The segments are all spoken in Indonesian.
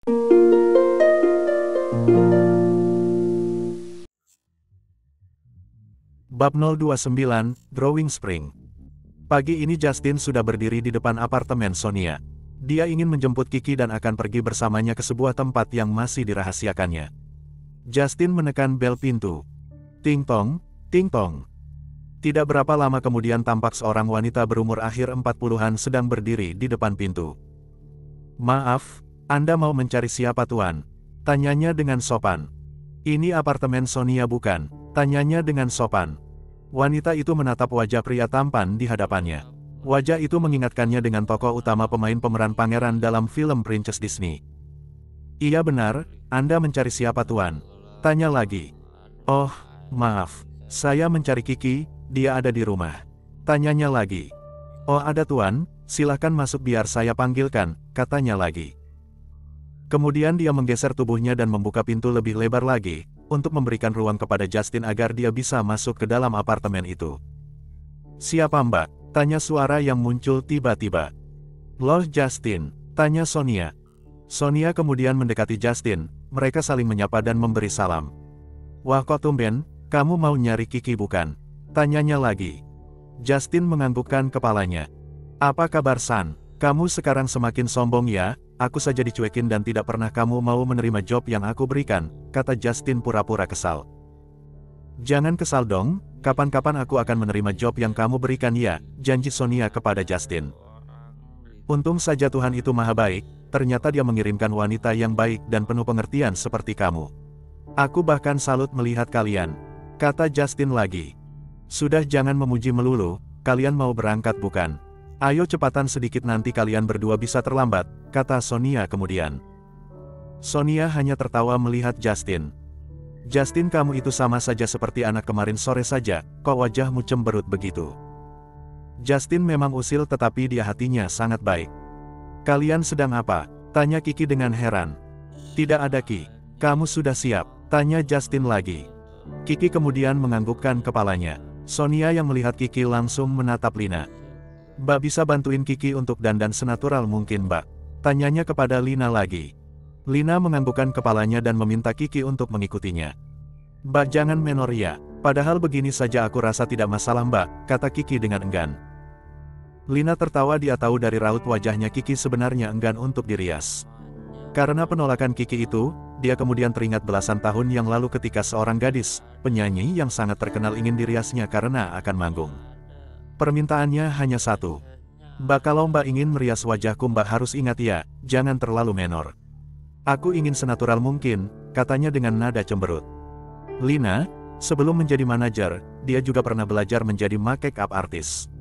Bab 029, Growing Spring. Pagi ini Justin sudah berdiri di depan apartemen Sonia. Dia ingin menjemput Kiki dan akan pergi bersamanya ke sebuah tempat yang masih dirahasiakannya. Justin menekan bel pintu. Ting tong, ting tong. Tidak berapa lama kemudian tampak seorang wanita berumur akhir 40-an sedang berdiri di depan pintu. "Maaf, Anda mau mencari siapa tuan?" tanyanya dengan sopan. "Ini apartemen Sonia bukan?" tanyanya dengan sopan. Wanita itu menatap wajah pria tampan di hadapannya. Wajah itu mengingatkannya dengan tokoh utama pemain pemeran pangeran dalam film Princess Disney. "Iya benar, Anda mencari siapa tuan?" tanya lagi. "Oh, maaf, saya mencari Kiki, dia ada di rumah." tanyanya lagi. "Oh ada tuan, silahkan masuk biar saya panggilkan," katanya lagi. Kemudian dia menggeser tubuhnya dan membuka pintu lebih lebar lagi, untuk memberikan ruang kepada Justin agar dia bisa masuk ke dalam apartemen itu. "Siapa Mbak?" tanya suara yang muncul tiba-tiba. "Loh Justin?" tanya Sonia. Sonia kemudian mendekati Justin, mereka saling menyapa dan memberi salam. "Wah kok tumben, kamu mau nyari Kiki bukan?" tanyanya lagi. Justin menganggukkan kepalanya. "Apa kabar San? Kamu sekarang semakin sombong ya, aku saja dicuekin dan tidak pernah kamu mau menerima job yang aku berikan," kata Justin pura-pura kesal. "Jangan kesal dong, kapan-kapan aku akan menerima job yang kamu berikan ya," janji Sonia kepada Justin. "Untung saja Tuhan itu maha baik, ternyata dia mengirimkan wanita yang baik dan penuh pengertian seperti kamu. Aku bahkan salut melihat kalian," kata Justin lagi. "Sudah jangan memuji melulu, kalian mau berangkat bukan? Ayo cepatan sedikit nanti kalian berdua bisa terlambat," kata Sonia kemudian. Sonia hanya tertawa melihat Justin. "Justin kamu itu sama saja seperti anak kemarin sore saja, kok wajahmu cemberut begitu?" Justin memang usil tetapi dia hatinya sangat baik. "Kalian sedang apa?" tanya Kiki dengan heran. "Tidak ada Ki, kamu sudah siap?" tanya Justin lagi. Kiki kemudian menganggukkan kepalanya. Sonia yang melihat Kiki langsung menatap Lina. "Mbak bisa bantuin Kiki untuk dandan senatural mungkin Mbak?" tanyanya kepada Lina lagi. Lina menganggukkan kepalanya dan meminta Kiki untuk mengikutinya. "Mbak jangan menor ya, padahal begini saja aku rasa tidak masalah Mbak," kata Kiki dengan enggan. Lina tertawa, dia tahu dari raut wajahnya Kiki sebenarnya enggan untuk dirias. Karena penolakan Kiki itu, dia kemudian teringat belasan tahun yang lalu ketika seorang gadis, penyanyi yang sangat terkenal ingin diriasnya karena akan manggung. Permintaannya hanya satu. "Mbak kalau Mbak ingin merias wajahku Mbak harus ingat ya, jangan terlalu menor. Aku ingin senatural mungkin," katanya dengan nada cemberut. Lina, sebelum menjadi manajer, dia juga pernah belajar menjadi make-up artist.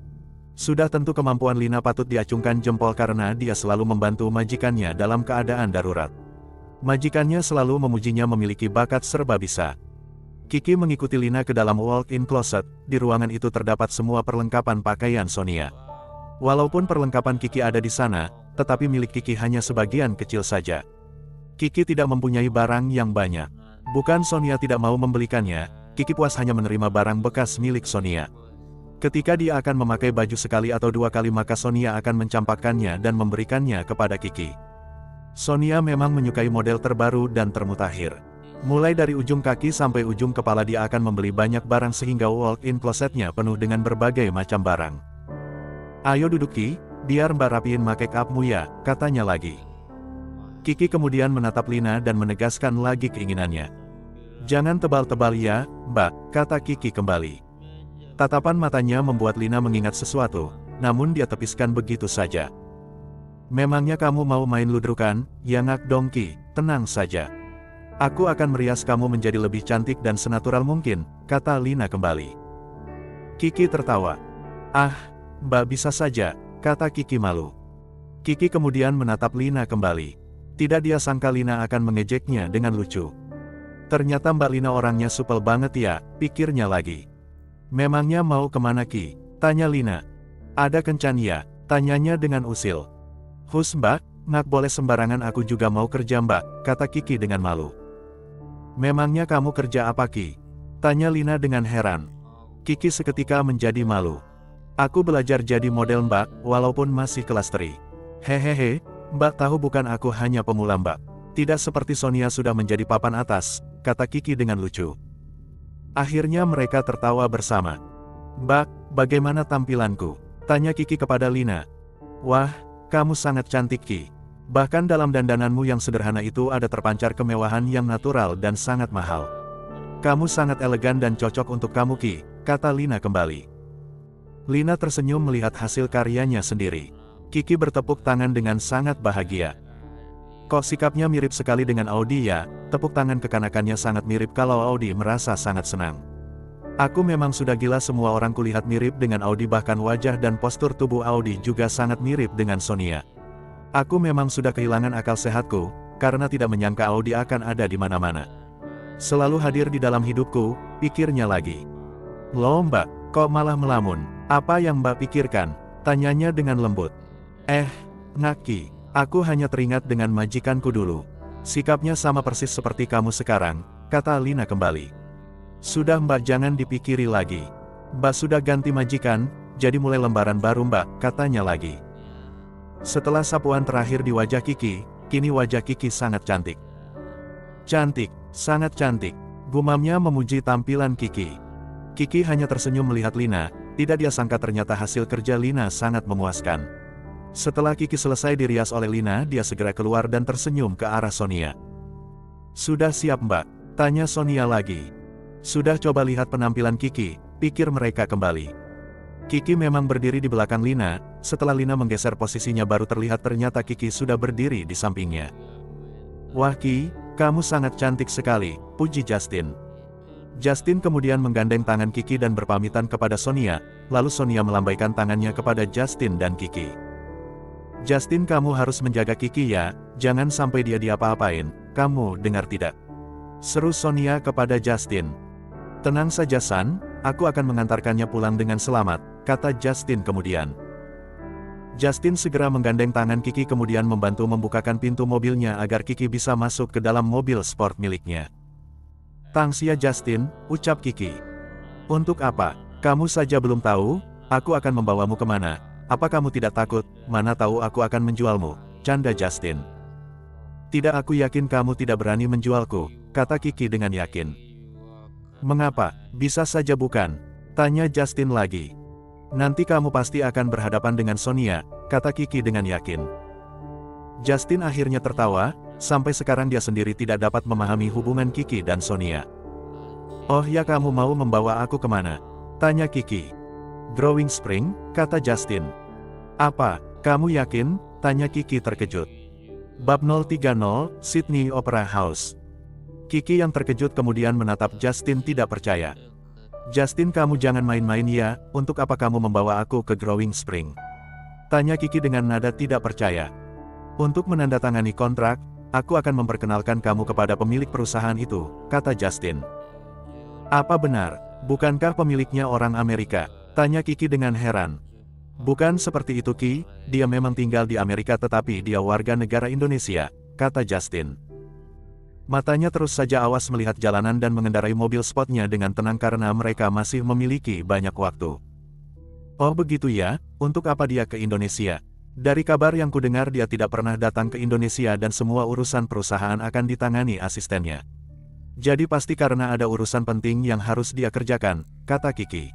Sudah tentu kemampuan Lina patut diacungkan jempol karena dia selalu membantu majikannya dalam keadaan darurat. Majikannya selalu memujinya memiliki bakat serba bisa. Kiki mengikuti Lina ke dalam walk-in closet, di ruangan itu terdapat semua perlengkapan pakaian Sonia. Walaupun perlengkapan Kiki ada di sana, tetapi milik Kiki hanya sebagian kecil saja. Kiki tidak mempunyai barang yang banyak. Bukan Sonia tidak mau membelikannya, Kiki puas hanya menerima barang bekas milik Sonia. Ketika dia akan memakai baju sekali atau dua kali maka Sonia akan mencampakkannya dan memberikannya kepada Kiki. Sonia memang menyukai model terbaru dan termutakhir. Mulai dari ujung kaki sampai ujung kepala dia akan membeli banyak barang sehingga walk-in closetnya penuh dengan berbagai macam barang. "Ayo duduk Ki, biar Mbak rapiin make-upmu ya," katanya lagi. Kiki kemudian menatap Lina dan menegaskan lagi keinginannya. "Jangan tebal-tebal ya, Mbak," kata Kiki kembali. Tatapan matanya membuat Lina mengingat sesuatu, namun dia tepiskan begitu saja. "Memangnya kamu mau main ludrukan, ya ngak dong Ki, tenang saja. Aku akan merias kamu menjadi lebih cantik dan senatural mungkin," kata Lina kembali. Kiki tertawa. "Ah, Mbak bisa saja," kata Kiki malu. Kiki kemudian menatap Lina kembali. Tidak dia sangka Lina akan mengejeknya dengan lucu. "Ternyata Mbak Lina orangnya supel banget ya," pikirnya lagi. "Memangnya mau kemana Ki?" tanya Lina. "Ada kencan ya?" tanyanya dengan usil. "Hus Mbak, ngak boleh sembarangan aku juga mau kerja Mbak," kata Kiki dengan malu. "Memangnya kamu kerja apa Ki?" tanya Lina dengan heran. Kiki seketika menjadi malu. "Aku belajar jadi model Mbak, walaupun masih kelas 3. Hehehe, Mbak tahu bukan aku hanya pemula Mbak." Tidak seperti Sonia sudah menjadi papan atas, kata Kiki dengan lucu. Akhirnya mereka tertawa bersama. Mbak, bagaimana tampilanku? Tanya Kiki kepada Lina. Wah, kamu sangat cantik Ki. Bahkan dalam dandananmu yang sederhana itu ada terpancar kemewahan yang natural dan sangat mahal. Kamu sangat elegan dan cocok untuk kamu Ki, kata Lina kembali. Lina tersenyum melihat hasil karyanya sendiri. Kiki bertepuk tangan dengan sangat bahagia. Kok sikapnya mirip sekali dengan Audi ya? Tepuk tangan kekanakannya sangat mirip kalau Audi merasa sangat senang. Aku memang sudah gila, semua orang kulihat mirip dengan Audi, bahkan wajah dan postur tubuh Audi juga sangat mirip dengan Sonia. Aku memang sudah kehilangan akal sehatku, karena tidak menyangka Audi akan ada di mana-mana. Selalu hadir di dalam hidupku, pikirnya lagi. Loh Mbak, kok malah melamun? Apa yang Mbak pikirkan? Tanyanya dengan lembut. Ngaki. Aku hanya teringat dengan majikanku dulu. Sikapnya sama persis seperti kamu sekarang, kata Lina kembali. Sudah Mbak, jangan dipikiri lagi. Mbak sudah ganti majikan, jadi mulai lembaran baru Mbak, katanya lagi. Setelah sapuan terakhir di wajah Kiki, kini wajah Kiki sangat cantik. Cantik, sangat cantik, gumamnya memuji tampilan Kiki. Kiki hanya tersenyum melihat Lina, tidak dia sangka ternyata hasil kerja Lina sangat memuaskan. Setelah Kiki selesai dirias oleh Lina, dia segera keluar dan tersenyum ke arah Sonia. Sudah siap Mbak? Tanya Sonia lagi. Sudah, coba lihat penampilan Kiki, pikir mereka kembali. Kiki memang berdiri di belakang Lina, setelah Lina menggeser posisinya baru terlihat ternyata Kiki sudah berdiri di sampingnya. Wah Ki, kamu sangat cantik sekali, puji Justin. Justin kemudian menggandeng tangan Kiki dan berpamitan kepada Sonia, lalu Sonia melambaikan tangannya kepada Justin dan Kiki. Justin, kamu harus menjaga Kiki ya, jangan sampai dia diapa-apain, kamu dengar tidak? Seru Sonia kepada Justin. Tenang saja San, aku akan mengantarkannya pulang dengan selamat, kata Justin kemudian. Justin segera menggandeng tangan Kiki kemudian membantu membukakan pintu mobilnya agar Kiki bisa masuk ke dalam mobil sport miliknya. Tangsia Justin, ucap Kiki. Untuk apa? Kamu saja belum tahu, aku akan membawamu kemana. Apa kamu tidak takut? Mana tahu aku akan menjualmu, canda Justin. Tidak, aku yakin kamu tidak berani menjualku, kata Kiki dengan yakin. Mengapa? Bisa saja bukan? Tanya Justin lagi. Nanti kamu pasti akan berhadapan dengan Sonia, kata Kiki dengan yakin. Justin akhirnya tertawa, sampai sekarang dia sendiri tidak dapat memahami hubungan Kiki dan Sonia. Oh ya, kamu mau membawa aku kemana? Tanya Kiki. Growing Spring, kata Justin. Apa, kamu yakin? Tanya Kiki terkejut. Bab 030, Sydney Opera House. Kiki yang terkejut kemudian menatap Justin tidak percaya. Justin, kamu jangan main-main ya, untuk apa kamu membawa aku ke Growing Spring? Tanya Kiki dengan nada tidak percaya. Untuk menandatangani kontrak, aku akan memperkenalkan kamu kepada pemilik perusahaan itu, kata Justin. Apa benar, bukankah pemiliknya orang Amerika? Tanya Kiki dengan heran. Bukan seperti itu Ki, dia memang tinggal di Amerika tetapi dia warga negara Indonesia, kata Justin. Matanya terus saja awas melihat jalanan dan mengendarai mobil sportnya dengan tenang karena mereka masih memiliki banyak waktu. Oh begitu ya, untuk apa dia ke Indonesia? Dari kabar yang kudengar dia tidak pernah datang ke Indonesia dan semua urusan perusahaan akan ditangani asistennya. Jadi pasti karena ada urusan penting yang harus dia kerjakan, kata Kiki.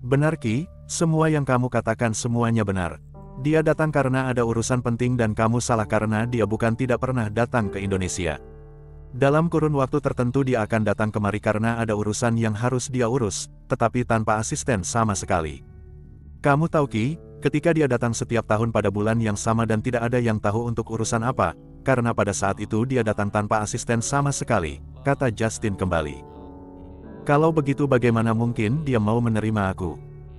Benar Ki, semua yang kamu katakan semuanya benar. Dia datang karena ada urusan penting dan kamu salah karena dia bukan tidak pernah datang ke Indonesia. Dalam kurun waktu tertentu dia akan datang kemari karena ada urusan yang harus dia urus, tetapi tanpa asisten sama sekali. Kamu tahu Ki, ketika dia datang setiap tahun pada bulan yang sama dan tidak ada yang tahu untuk urusan apa, karena pada saat itu dia datang tanpa asisten sama sekali, kata Justin kembali. Kalau begitu bagaimana mungkin dia mau menerima aku?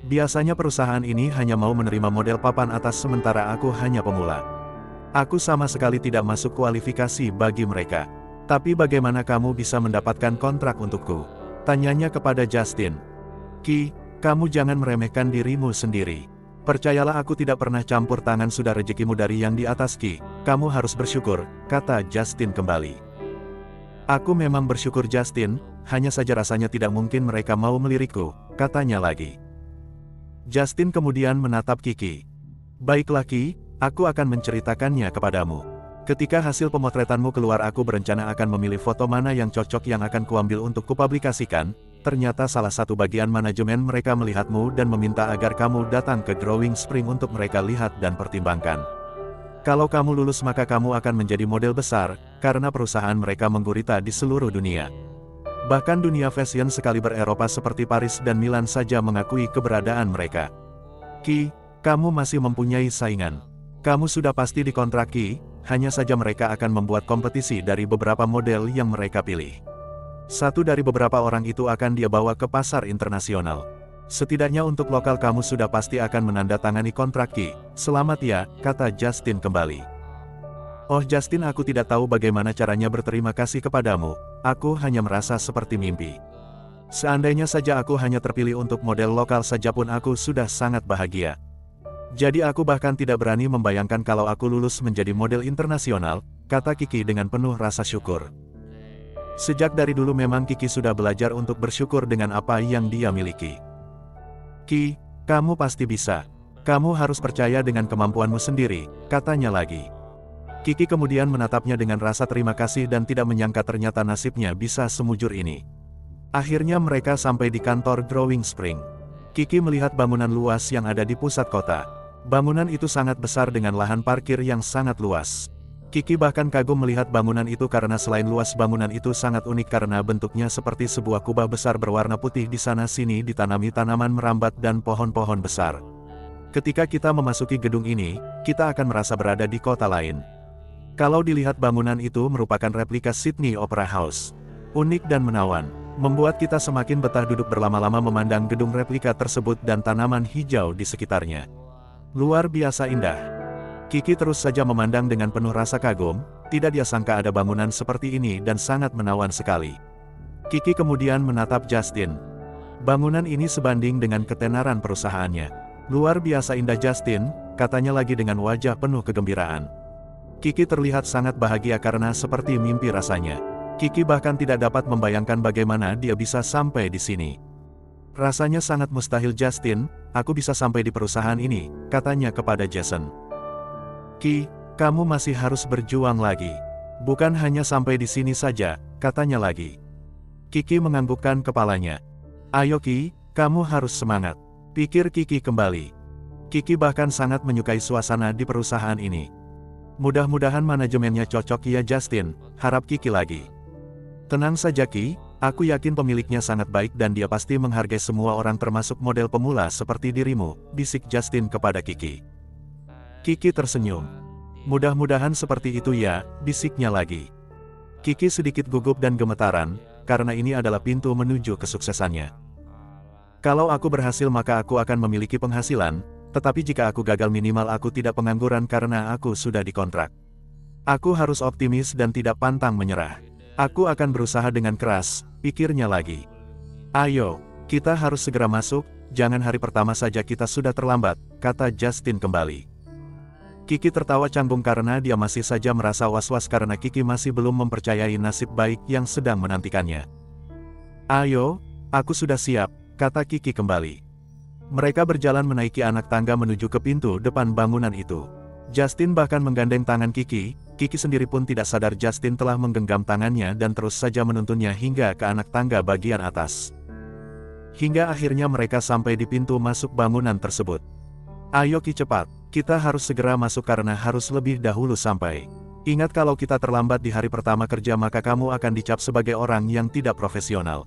Biasanya perusahaan ini hanya mau menerima model papan atas sementara aku hanya pemula. Aku sama sekali tidak masuk kualifikasi bagi mereka. Tapi bagaimana kamu bisa mendapatkan kontrak untukku? Tanyanya kepada Justin. Ki, kamu jangan meremehkan dirimu sendiri. Percayalah aku tidak pernah campur tangan, sudah rezekimu dari yang di atas Ki. Kamu harus bersyukur, kata Justin kembali. Aku memang bersyukur Justin, hanya saja rasanya tidak mungkin mereka mau melirikku, katanya lagi. Justin kemudian menatap Kiki. Baiklah Ki, aku akan menceritakannya kepadamu. Ketika hasil pemotretanmu keluar, aku berencana akan memilih foto mana yang cocok yang akan kuambil untuk kupublikasikan. Ternyata salah satu bagian manajemen mereka melihatmu dan meminta agar kamu datang ke Drawing Spring untuk mereka lihat dan pertimbangkan. Kalau kamu lulus maka kamu akan menjadi model besar, karena perusahaan mereka menggurita di seluruh dunia. Bahkan dunia fashion sekaliber Eropa seperti Paris dan Milan saja mengakui keberadaan mereka. Ki, kamu masih mempunyai saingan. Kamu sudah pasti dikontrak Ki, hanya saja mereka akan membuat kompetisi dari beberapa model yang mereka pilih. Satu dari beberapa orang itu akan dia bawa ke pasar internasional. Setidaknya untuk lokal kamu sudah pasti akan menandatangani kontrak Ki. Selamat ya, kata Justin kembali. Oh Justin, aku tidak tahu bagaimana caranya berterima kasih kepadamu, aku hanya merasa seperti mimpi. Seandainya saja aku hanya terpilih untuk model lokal saja pun aku sudah sangat bahagia. Jadi aku bahkan tidak berani membayangkan kalau aku lulus menjadi model internasional, kata Kiki dengan penuh rasa syukur. Sejak dari dulu memang Kiki sudah belajar untuk bersyukur dengan apa yang dia miliki. Ki, kamu pasti bisa. Kamu harus percaya dengan kemampuanmu sendiri, katanya lagi. Kiki kemudian menatapnya dengan rasa terima kasih dan tidak menyangka ternyata nasibnya bisa semujur ini. Akhirnya mereka sampai di kantor Drawing Spring. Kiki melihat bangunan luas yang ada di pusat kota. Bangunan itu sangat besar dengan lahan parkir yang sangat luas. Kiki bahkan kagum melihat bangunan itu karena selain luas bangunan itu sangat unik karena bentuknya seperti sebuah kubah besar berwarna putih di sana-sini ditanami tanaman merambat dan pohon-pohon besar. Ketika kita memasuki gedung ini, kita akan merasa berada di kota lain. Kalau dilihat bangunan itu merupakan replika Sydney Opera House. Unik dan menawan, membuat kita semakin betah duduk berlama-lama memandang gedung replika tersebut dan tanaman hijau di sekitarnya. Luar biasa indah. Kiki terus saja memandang dengan penuh rasa kagum, tidak dia sangka ada bangunan seperti ini dan sangat menawan sekali. Kiki kemudian menatap Justin. Bangunan ini sebanding dengan ketenaran perusahaannya. Luar biasa indah Justin, katanya lagi dengan wajah penuh kegembiraan. Kiki terlihat sangat bahagia karena seperti mimpi rasanya. Kiki bahkan tidak dapat membayangkan bagaimana dia bisa sampai di sini. Rasanya sangat mustahil Justin, aku bisa sampai di perusahaan ini, katanya kepada Jason. Ki, kamu masih harus berjuang lagi. Bukan hanya sampai di sini saja, katanya lagi. Kiki menganggukkan kepalanya. Ayo Ki, kamu harus semangat. Pikir Kiki kembali. Kiki bahkan sangat menyukai suasana di perusahaan ini. Mudah-mudahan manajemennya cocok ya Justin, harap Kiki lagi. Tenang saja Ki, aku yakin pemiliknya sangat baik dan dia pasti menghargai semua orang termasuk model pemula seperti dirimu, bisik Justin kepada Kiki. Kiki tersenyum. Mudah-mudahan seperti itu ya, bisiknya lagi. Kiki sedikit gugup dan gemetaran, karena ini adalah pintu menuju kesuksesannya. Kalau aku berhasil maka aku akan memiliki penghasilan, tetapi jika aku gagal minimal aku tidak pengangguran karena aku sudah dikontrak. Aku harus optimis dan tidak pantang menyerah. Aku akan berusaha dengan keras, pikirnya lagi. Ayo, kita harus segera masuk, jangan hari pertama saja kita sudah terlambat, kata Justin kembali. Kiki tertawa canggung karena dia masih saja merasa was-was karena Kiki masih belum mempercayai nasib baik yang sedang menantikannya. Ayo, aku sudah siap, kata Kiki kembali. Mereka berjalan menaiki anak tangga menuju ke pintu depan bangunan itu. Justin bahkan menggandeng tangan Kiki, Kiki sendiri pun tidak sadar Justin telah menggenggam tangannya dan terus saja menuntunnya hingga ke anak tangga bagian atas. Hingga akhirnya mereka sampai di pintu masuk bangunan tersebut. Ayo Ki cepat, kita harus segera masuk karena harus lebih dahulu sampai. Ingat kalau kita terlambat di hari pertama kerja maka kamu akan dicap sebagai orang yang tidak profesional.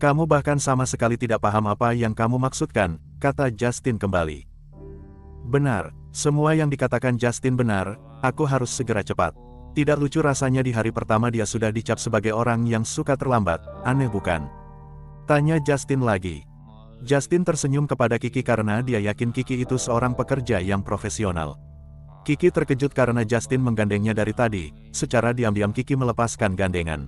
Kamu bahkan sama sekali tidak paham apa yang kamu maksudkan, kata Justin kembali. Benar, semua yang dikatakan Justin benar, aku harus segera cepat. Tidak lucu rasanya di hari pertama dia sudah dicap sebagai orang yang suka terlambat, aneh bukan? Tanya Justin lagi. Justin tersenyum kepada Kiki karena dia yakin Kiki itu seorang pekerja yang profesional. Kiki terkejut karena Justin menggandengnya dari tadi, secara diam-diam Kiki melepaskan gandengan.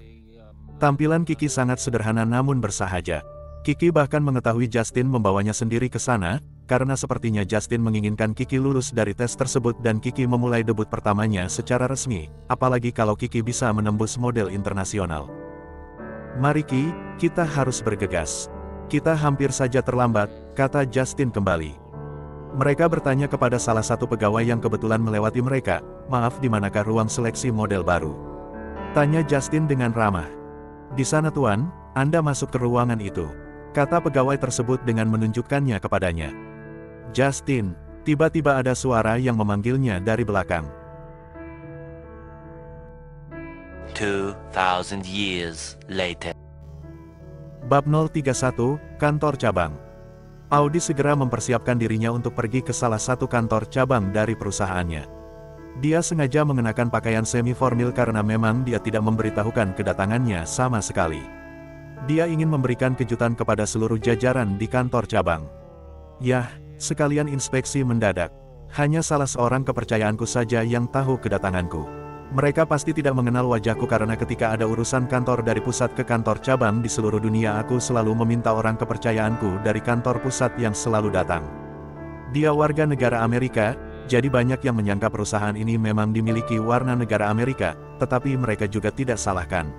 Tampilan Kiki sangat sederhana namun bersahaja. Kiki bahkan mengetahui Justin membawanya sendiri ke sana, karena sepertinya Justin menginginkan Kiki lulus dari tes tersebut dan Kiki memulai debut pertamanya secara resmi, apalagi kalau Kiki bisa menembus model internasional. Mari Ki, kita harus bergegas. Kita hampir saja terlambat, kata Justin kembali. Mereka bertanya kepada salah satu pegawai yang kebetulan melewati mereka, "Maaf, di manakah ruang seleksi model baru?" Tanya Justin dengan ramah. "Di sana tuan, Anda masuk ke ruangan itu," kata pegawai tersebut dengan menunjukkannya kepadanya. "Justin," tiba-tiba ada suara yang memanggilnya dari belakang. 2000 years later. Bab 031, Kantor Cabang. Audi segera mempersiapkan dirinya untuk pergi ke salah satu kantor cabang dari perusahaannya. Dia sengaja mengenakan pakaian semi-formal karena memang dia tidak memberitahukan kedatangannya sama sekali. Dia ingin memberikan kejutan kepada seluruh jajaran di kantor cabang. Yah, sekalian inspeksi mendadak. Hanya salah seorang kepercayaanku saja yang tahu kedatanganku. Mereka pasti tidak mengenal wajahku karena ketika ada urusan kantor dari pusat ke kantor cabang di seluruh dunia aku selalu meminta orang kepercayaanku dari kantor pusat yang selalu datang. Dia warga negara Amerika, jadi banyak yang menyangka perusahaan ini memang dimiliki warga negara Amerika, tetapi mereka juga tidak salahkan.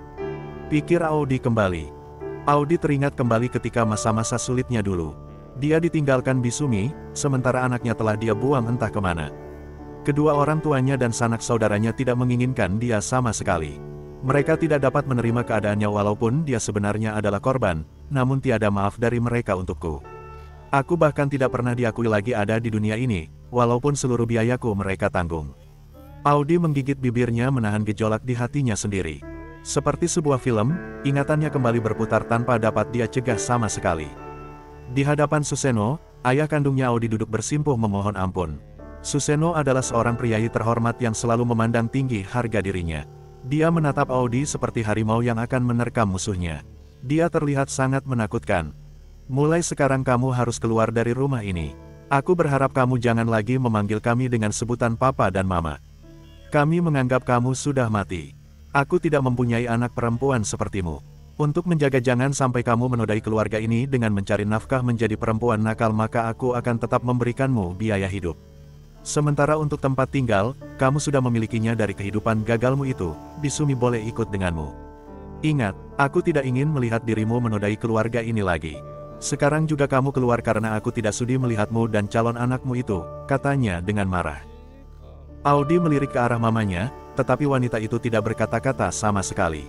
Pikir Audi kembali. Audi teringat kembali ketika masa-masa sulitnya dulu. Dia ditinggalkan Bisumi, sementara anaknya telah dia buang entah kemana. Kedua orang tuanya dan sanak saudaranya tidak menginginkan dia sama sekali. Mereka tidak dapat menerima keadaannya walaupun dia sebenarnya adalah korban, namun tiada maaf dari mereka untukku. Aku bahkan tidak pernah diakui lagi ada di dunia ini, walaupun seluruh biayaku mereka tanggung. Audi menggigit bibirnya menahan gejolak di hatinya sendiri. Seperti sebuah film, ingatannya kembali berputar tanpa dapat dia cegah sama sekali. Di hadapan Suseno, ayah kandungnya Audi duduk bersimpuh memohon ampun. Suseno adalah seorang priayi terhormat yang selalu memandang tinggi harga dirinya. Dia menatap Audi seperti harimau yang akan menerkam musuhnya. Dia terlihat sangat menakutkan. "Mulai sekarang kamu harus keluar dari rumah ini. Aku berharap kamu jangan lagi memanggil kami dengan sebutan papa dan mama. Kami menganggap kamu sudah mati. Aku tidak mempunyai anak perempuan sepertimu. Untuk menjaga jangan sampai kamu menodai keluarga ini dengan mencari nafkah menjadi perempuan nakal maka aku akan tetap memberikanmu biaya hidup. Sementara untuk tempat tinggal, kamu sudah memilikinya dari kehidupan gagalmu itu, Bisumi boleh ikut denganmu. Ingat, aku tidak ingin melihat dirimu menodai keluarga ini lagi. Sekarang juga kamu keluar karena aku tidak sudi melihatmu dan calon anakmu itu," katanya dengan marah. Audi melirik ke arah mamanya, tetapi wanita itu tidak berkata-kata sama sekali.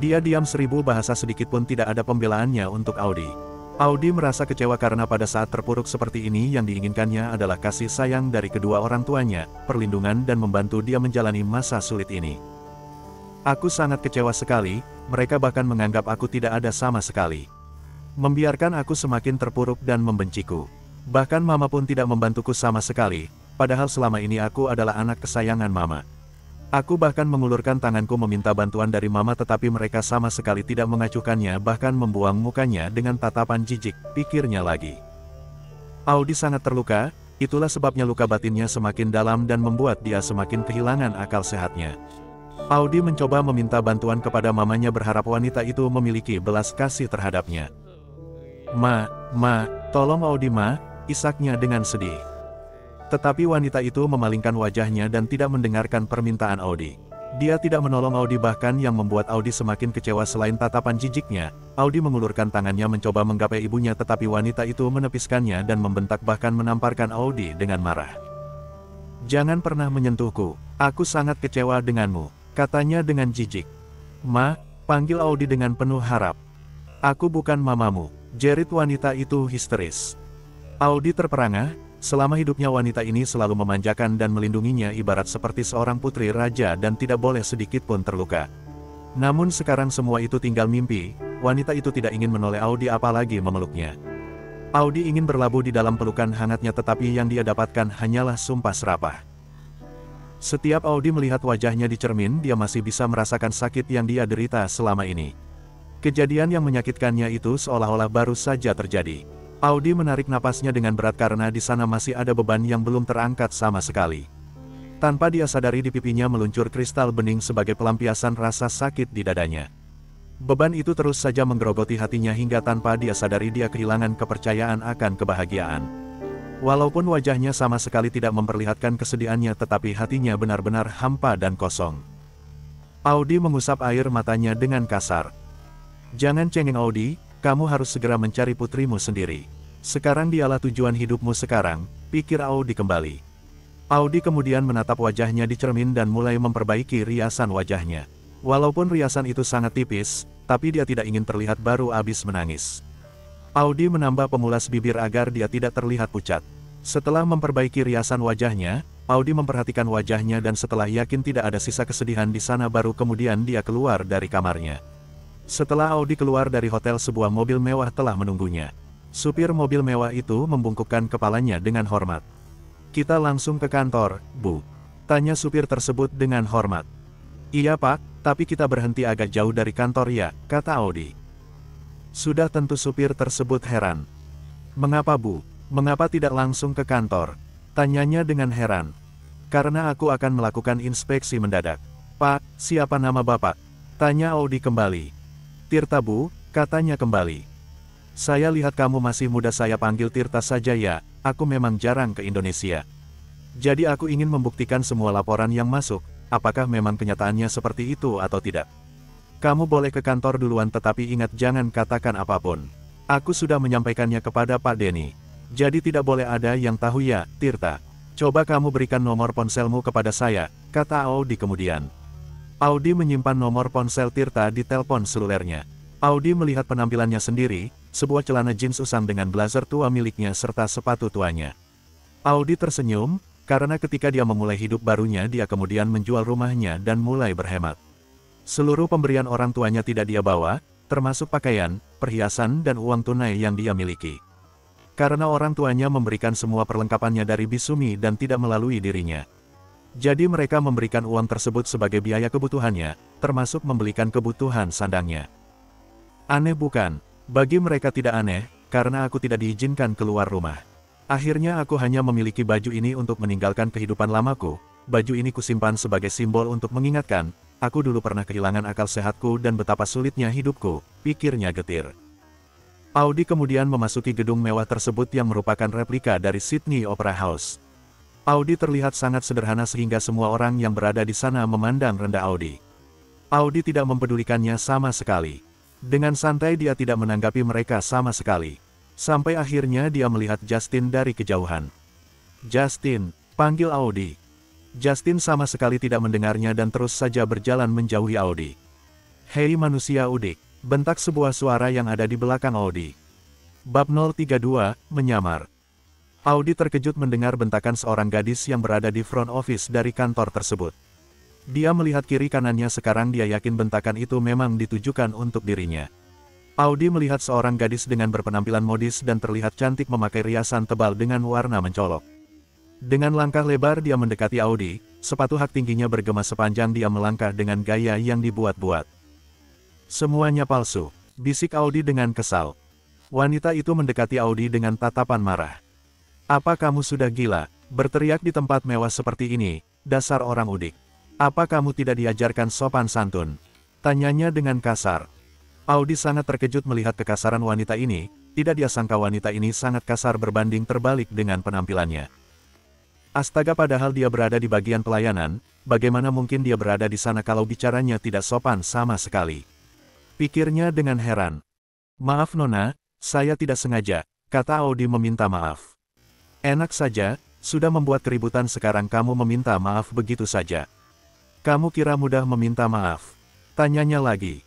Dia diam 1000 bahasa sedikitpun tidak ada pembelaannya untuk Audi. Audi merasa kecewa karena pada saat terpuruk seperti ini yang diinginkannya adalah kasih sayang dari kedua orang tuanya, perlindungan dan membantu dia menjalani masa sulit ini. "Aku sangat kecewa sekali, mereka bahkan menganggap aku tidak ada sama sekali. Membiarkan aku semakin terpuruk dan membenciku. Bahkan mama pun tidak membantuku sama sekali, padahal selama ini aku adalah anak kesayangan mama. Aku bahkan mengulurkan tanganku meminta bantuan dari mama tetapi mereka sama sekali tidak mengacuhkannya bahkan membuang mukanya dengan tatapan jijik," pikirnya lagi. Audi sangat terluka, itulah sebabnya luka batinnya semakin dalam dan membuat dia semakin kehilangan akal sehatnya. Audi mencoba meminta bantuan kepada mamanya berharap wanita itu memiliki belas kasih terhadapnya. Ma, tolong Audi ma," isaknya dengan sedih. Tetapi wanita itu memalingkan wajahnya dan tidak mendengarkan permintaan Audi. Dia tidak menolong Audi bahkan yang membuat Audi semakin kecewa selain tatapan jijiknya, Audi mengulurkan tangannya mencoba menggapai ibunya tetapi wanita itu menepiskannya dan membentak bahkan menamparkan Audi dengan marah. "Jangan pernah menyentuhku, aku sangat kecewa denganmu," katanya dengan jijik. "Ma," panggil Audi dengan penuh harap. "Aku bukan mamamu," jerit wanita itu histeris. Audi terperangah. Selama hidupnya wanita ini selalu memanjakan dan melindunginya ibarat seperti seorang putri raja dan tidak boleh sedikit pun terluka. Namun sekarang semua itu tinggal mimpi, wanita itu tidak ingin menoleh Audi apalagi memeluknya. Audi ingin berlabuh di dalam pelukan hangatnya tetapi yang dia dapatkan hanyalah sumpah serapah. Setiap Audi melihat wajahnya di cermin dia masih bisa merasakan sakit yang dia derita selama ini. Kejadian yang menyakitkannya itu seolah-olah baru saja terjadi. Audi menarik napasnya dengan berat karena di sana masih ada beban yang belum terangkat sama sekali. Tanpa dia sadari di pipinya meluncur kristal bening sebagai pelampiasan rasa sakit di dadanya. Beban itu terus saja menggerogoti hatinya hingga tanpa dia sadari dia kehilangan kepercayaan akan kebahagiaan. Walaupun wajahnya sama sekali tidak memperlihatkan kesedihannya tetapi hatinya benar-benar hampa dan kosong. Audi mengusap air matanya dengan kasar. "Jangan cengeng Audi, kamu harus segera mencari putrimu sendiri. Sekarang dialah tujuan hidupmu sekarang, pikir Audi kembali. Audi kemudian menatap wajahnya di cermin dan mulai memperbaiki riasan wajahnya. Walaupun riasan itu sangat tipis, tapi dia tidak ingin terlihat baru abis menangis. Audi menambah pemulas bibir agar dia tidak terlihat pucat. Setelah memperbaiki riasan wajahnya, Audi memperhatikan wajahnya dan setelah yakin tidak ada sisa kesedihan di sana baru kemudian dia keluar dari kamarnya. Setelah Audi keluar dari hotel, sebuah mobil mewah telah menunggunya. Supir mobil mewah itu membungkukkan kepalanya dengan hormat. "Kita langsung ke kantor, Bu?" tanya supir tersebut dengan hormat. "Iya Pak, tapi kita berhenti agak jauh dari kantor ya," kata Audi. Sudah tentu supir tersebut heran. "Mengapa Bu? Mengapa tidak langsung ke kantor?" tanyanya dengan heran. "Karena aku akan melakukan inspeksi mendadak." "Pak, siapa nama Bapak?" tanya Audi kembali. "Tirta Bu," katanya kembali. "Saya lihat kamu masih muda, saya panggil Tirta saja ya, aku memang jarang ke Indonesia. Jadi aku ingin membuktikan semua laporan yang masuk, apakah memang kenyataannya seperti itu atau tidak. Kamu boleh ke kantor duluan tetapi ingat jangan katakan apapun. Aku sudah menyampaikannya kepada Pak Denny. Jadi tidak boleh ada yang tahu ya, Tirta. Coba kamu berikan nomor ponselmu kepada saya," kata Audi kemudian. Audi menyimpan nomor ponsel Tirta di telepon selulernya. Audi melihat penampilannya sendiri, sebuah celana jeans usang dengan blazer tua miliknya serta sepatu tuanya. Audi tersenyum, karena ketika dia memulai hidup barunya dia kemudian menjual rumahnya dan mulai berhemat. Seluruh pemberian orang tuanya tidak dia bawa, termasuk pakaian, perhiasan dan uang tunai yang dia miliki. Karena orang tuanya memberikan semua perlengkapannya dari Bisumi dan tidak melalui dirinya. Jadi mereka memberikan uang tersebut sebagai biaya kebutuhannya, termasuk membelikan kebutuhan sandangnya. Aneh bukan? Bagi mereka tidak aneh, karena aku tidak diizinkan keluar rumah. Akhirnya aku hanya memiliki baju ini untuk meninggalkan kehidupan lamaku. Baju ini kusimpan sebagai simbol untuk mengingatkan, aku dulu pernah kehilangan akal sehatku dan betapa sulitnya hidupku, pikirnya getir. Audi kemudian memasuki gedung mewah tersebut yang merupakan replika dari Sydney Opera House. Audi terlihat sangat sederhana sehingga semua orang yang berada di sana memandang rendah Audi. Audi tidak mempedulikannya sama sekali. Dengan santai dia tidak menanggapi mereka sama sekali. Sampai akhirnya dia melihat Justin dari kejauhan. "Justin," panggil Audi. Justin sama sekali tidak mendengarnya dan terus saja berjalan menjauhi Audi. "Hei manusia udik," bentak sebuah suara yang ada di belakang Audi. Bab 032, menyamar. Audi terkejut mendengar bentakan seorang gadis yang berada di front office dari kantor tersebut. Dia melihat kiri kanannya, sekarang dia yakin bentakan itu memang ditujukan untuk dirinya. Audi melihat seorang gadis dengan berpenampilan modis dan terlihat cantik memakai riasan tebal dengan warna mencolok. Dengan langkah lebar dia mendekati Audi, sepatu hak tingginya bergema sepanjang dia melangkah dengan gaya yang dibuat-buat. "Semuanya palsu," bisik Audi dengan kesal. Wanita itu mendekati Audi dengan tatapan marah. "Apa kamu sudah gila, berteriak di tempat mewah seperti ini, dasar orang udik. Apa kamu tidak diajarkan sopan santun?" tanyanya dengan kasar. Audi sangat terkejut melihat kekasaran wanita ini, tidak dia sangka wanita ini sangat kasar berbanding terbalik dengan penampilannya. Astaga, padahal dia berada di bagian pelayanan, bagaimana mungkin dia berada di sana kalau bicaranya tidak sopan sama sekali? Pikirnya dengan heran. "Maaf Nona, saya tidak sengaja," kata Audi meminta maaf. "Enak saja, sudah membuat keributan sekarang kamu meminta maaf begitu saja. Kamu kira mudah meminta maaf?" tanyanya lagi.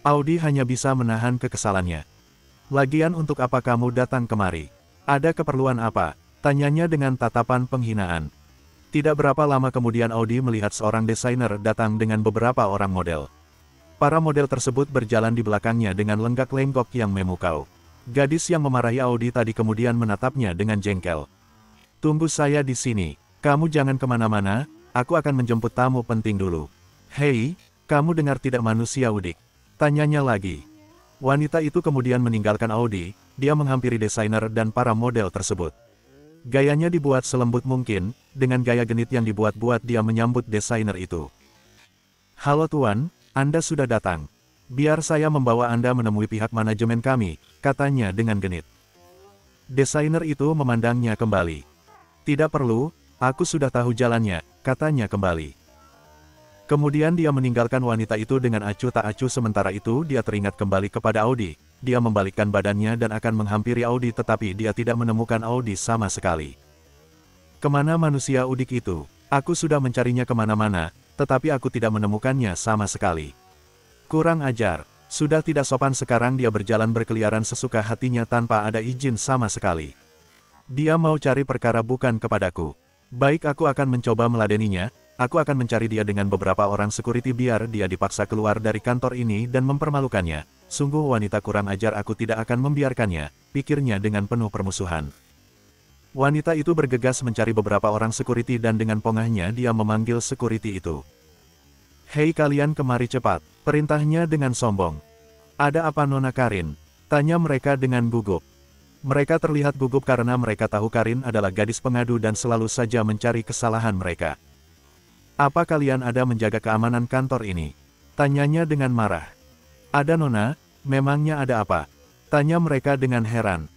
Audi hanya bisa menahan kekesalannya. "Lagian untuk apa kamu datang kemari? Ada keperluan apa?" tanyanya dengan tatapan penghinaan. Tidak berapa lama kemudian Audi melihat seorang desainer datang dengan beberapa orang model. Para model tersebut berjalan di belakangnya dengan lenggak-lenggok yang memukau. Gadis yang memarahi Audi tadi kemudian menatapnya dengan jengkel. "Tunggu saya di sini, kamu jangan kemana-mana, aku akan menjemput tamu penting dulu." "Hei, kamu dengar tidak manusia udik?" tanyanya lagi. Wanita itu kemudian meninggalkan Audi, dia menghampiri desainer dan para model tersebut. Gayanya dibuat selembut mungkin, dengan gaya genit yang dibuat-buat dia menyambut desainer itu. "Halo Tuan, Anda sudah datang. Biar saya membawa Anda menemui pihak manajemen kami," katanya dengan genit. Desainer itu memandangnya kembali. "Tidak perlu, aku sudah tahu jalannya," katanya kembali. Kemudian dia meninggalkan wanita itu dengan acuh tak acuh. Sementara itu dia teringat kembali kepada Audi. Dia membalikkan badannya dan akan menghampiri Audi tetapi dia tidak menemukan Audi sama sekali. Kemana manusia udik itu? Aku sudah mencarinya kemana-mana, tetapi aku tidak menemukannya sama sekali. Kurang ajar. Sudah tidak sopan sekarang dia berjalan berkeliaran sesuka hatinya tanpa ada izin sama sekali. Dia mau cari perkara bukan kepadaku. Baik, aku akan mencoba meladeninya. Aku akan mencari dia dengan beberapa orang security biar dia dipaksa keluar dari kantor ini dan mempermalukannya. Sungguh wanita kurang ajar, aku tidak akan membiarkannya, pikirnya dengan penuh permusuhan. Wanita itu bergegas mencari beberapa orang security dan dengan pongahnya dia memanggil security itu. "Hei kalian, kemari cepat," perintahnya dengan sombong. "Ada apa Nona Karin?" tanya mereka dengan gugup. Mereka terlihat gugup karena mereka tahu Karin adalah gadis pengadu dan selalu saja mencari kesalahan mereka. "Apa kalian ada menjaga keamanan kantor ini?" tanyanya dengan marah. "Ada Nona, memangnya ada apa?" tanya mereka dengan heran.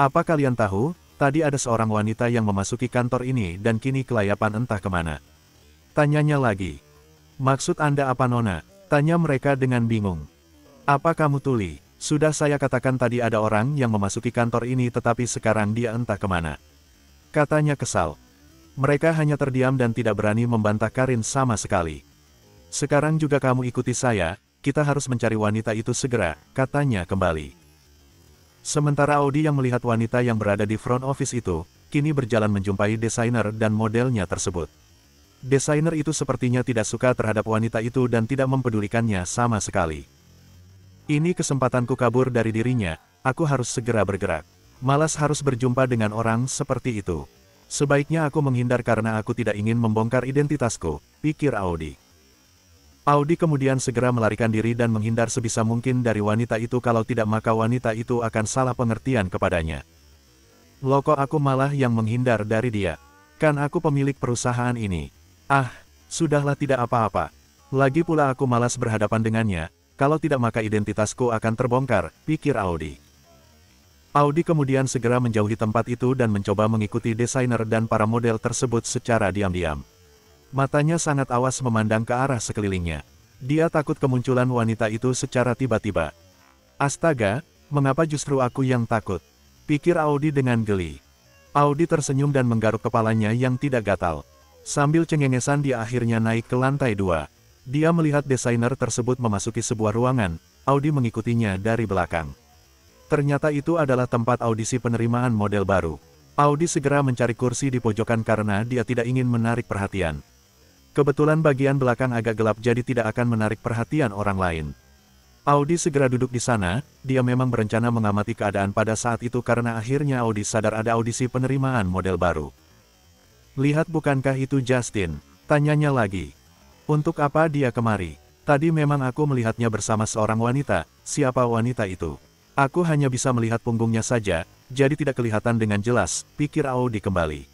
"Apa kalian tahu, tadi ada seorang wanita yang memasuki kantor ini dan kini kelayapan entah kemana?" tanyanya lagi. "Maksud Anda apa Nona?" tanya mereka dengan bingung. "Apa kamu tuli? Sudah saya katakan tadi ada orang yang memasuki kantor ini tetapi sekarang dia entah kemana," katanya kesal. Mereka hanya terdiam dan tidak berani membantah Karin sama sekali. "Sekarang juga kamu ikuti saya, kita harus mencari wanita itu segera," katanya kembali. Sementara Audi yang melihat wanita yang berada di front office itu, kini berjalan menjumpai desainer dan modelnya tersebut. Desainer itu sepertinya tidak suka terhadap wanita itu dan tidak mempedulikannya sama sekali. "Ini kesempatanku kabur dari dirinya, aku harus segera bergerak. Malas harus berjumpa dengan orang seperti itu. Sebaiknya aku menghindar karena aku tidak ingin membongkar identitasku," pikir Audi. Audi kemudian segera melarikan diri dan menghindar sebisa mungkin dari wanita itu, kalau tidak maka wanita itu akan salah pengertian kepadanya. "Loh, kok aku malah yang menghindar dari dia? Kan aku pemilik perusahaan ini." "Ah, sudahlah, tidak apa-apa. Lagi pula aku malas berhadapan dengannya, kalau tidak maka identitasku akan terbongkar," pikir Audi. Audi kemudian segera menjauhi tempat itu dan mencoba mengikuti desainer dan para model tersebut secara diam-diam. Matanya sangat awas memandang ke arah sekelilingnya. Dia takut kemunculan wanita itu secara tiba-tiba. "Astaga, mengapa justru aku yang takut?" pikir Audi dengan geli. Audi tersenyum dan menggaruk kepalanya yang tidak gatal. Sambil cengengesan dia akhirnya naik ke lantai 2. Dia melihat desainer tersebut memasuki sebuah ruangan, Audi mengikutinya dari belakang. Ternyata itu adalah tempat audisi penerimaan model baru. Audi segera mencari kursi di pojokan karena dia tidak ingin menarik perhatian. Kebetulan bagian belakang agak gelap jadi tidak akan menarik perhatian orang lain. Audi segera duduk di sana, dia memang berencana mengamati keadaan pada saat itu karena akhirnya Audi sadar ada audisi penerimaan model baru. "Lihat, bukankah itu Justin?" tanyanya lagi. "Untuk apa dia kemari? Tadi memang aku melihatnya bersama seorang wanita, siapa wanita itu? Aku hanya bisa melihat punggungnya saja, jadi tidak kelihatan dengan jelas," pikir Audi kembali.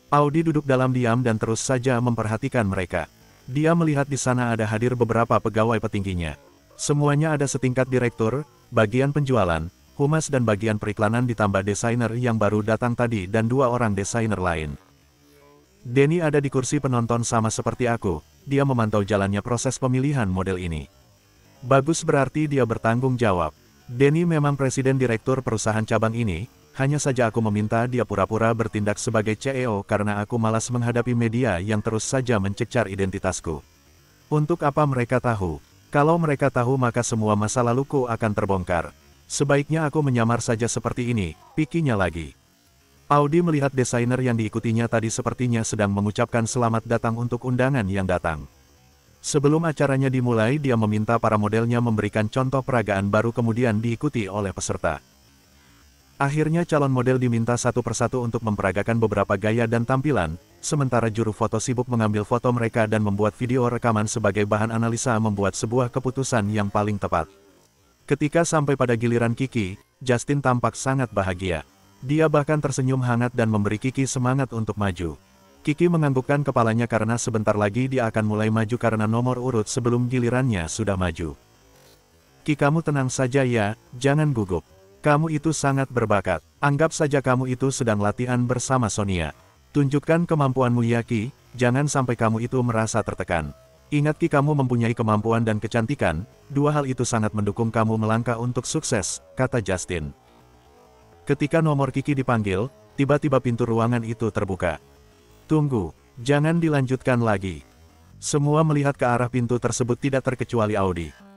Audi duduk dalam diam dan terus saja memperhatikan mereka. Dia melihat di sana ada hadir beberapa pegawai petingginya. Semuanya ada setingkat direktur, bagian penjualan, humas dan bagian periklanan ditambah desainer yang baru datang tadi dan 2 orang desainer lain. Denny ada di kursi penonton sama seperti aku, dia memantau jalannya proses pemilihan model ini. Bagus, berarti dia bertanggung jawab. Denny memang presiden direktur perusahaan cabang ini, hanya saja aku meminta dia pura-pura bertindak sebagai CEO karena aku malas menghadapi media yang terus saja mencecar identitasku. Untuk apa mereka tahu? Kalau mereka tahu maka semua masa laluku akan terbongkar. Sebaiknya aku menyamar saja seperti ini, pikirnya lagi. Audi melihat desainer yang diikutinya tadi sepertinya sedang mengucapkan selamat datang untuk undangan yang datang. Sebelum acaranya dimulai dia meminta para modelnya memberikan contoh peragaan baru kemudian diikuti oleh peserta. Akhirnya calon model diminta satu persatu untuk memperagakan beberapa gaya dan tampilan, sementara juru foto sibuk mengambil foto mereka dan membuat video rekaman sebagai bahan analisa membuat sebuah keputusan yang paling tepat. Ketika sampai pada giliran Kiki, Justin tampak sangat bahagia. Dia bahkan tersenyum hangat dan memberi Kiki semangat untuk maju. Kiki menganggukkan kepalanya karena sebentar lagi dia akan mulai maju karena nomor urut sebelum gilirannya sudah maju. "Ki, kamu tenang saja ya, jangan gugup. Kamu itu sangat berbakat. Anggap saja kamu itu sedang latihan bersama Sonia. Tunjukkan kemampuanmu ya Ki, jangan sampai kamu itu merasa tertekan. Ingat Ki, kamu mempunyai kemampuan dan kecantikan, 2 hal itu sangat mendukung kamu melangkah untuk sukses," kata Justin. Ketika nomor Kiki dipanggil, tiba-tiba pintu ruangan itu terbuka. Tunggu, jangan dilanjutkan lagi. Semua melihat ke arah pintu tersebut tidak terkecuali Audi.